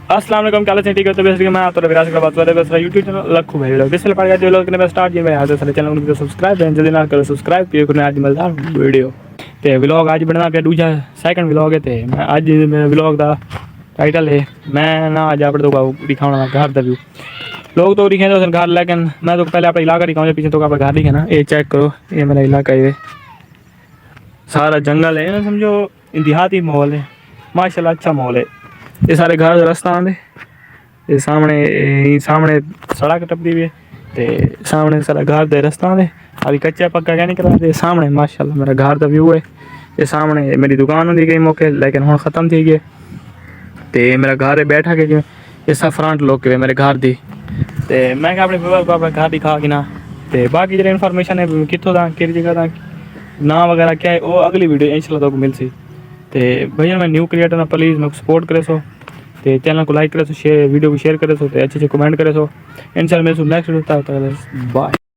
अस्सलाम वालेकुम, क्या हाल है? ठीक है। तो बेसिकली मैं तो विरासत का बात कर रहा हूँ यूट्यूब चैनल लखू भाई लोग इसलिए पड़ गया जो लोग ने स्टार्ट किया है सारे चैनल उनको सब्सक्राइब है जल्दी ना करो सब्सक्राइब किए करने आज मजेदार वीडियो ते व्लॉग आज बना पे दूजा सेकंड व्लॉग है ते मैं आज मेरे व्लॉग का टाइटल है मैं ना आज आप दिखाना घर का व्यू लोग तो दिखे तो घर लेकिन मैं तो पहले अपना इलाका दिखाऊँ पीछे तो घर दिखे ना ये चेक करो ये मेरा इलाका है सारा जंगल है ना समझो देहाती माहौल है माशाल्लाह अच्छा माहौल है ये सारे घर रास्ता आंदे ये सामने सड़क टपदी हुई है ते सामने सारा घर दे रास्ता आंदे अभी कच्चा पक्का क्या नहीं करा दे सामने माशाल्लाह मेरा घर का व्यू है ये सामने मेरी दुकान होंगी कई मौके लेकिन हुण ख़त्म थी गई ते मेरा घर है बैठा के ये सब फ्रंट लोग के मेरे घर दी ते मैं अपने व्यूअर को अपना घर दिखा कि ना ते बाकी जो इन्फॉर्मेशन है कितों दा किस जगह दा ना वगैरह क्या है वो अगली वीडियो इंशाल्लाह तो मिल सी ते भैया मैं न्यू क्रिएटर ना प्लीज़ मैं सपोर्ट करे सो ते चैनल को लाइक करे सो शेयर वीडियो को शेयर करे सो ते अच्छे कमेंट करे सो इंशाल्लाह मैं नेक्स्ट वीडियो तक बाय।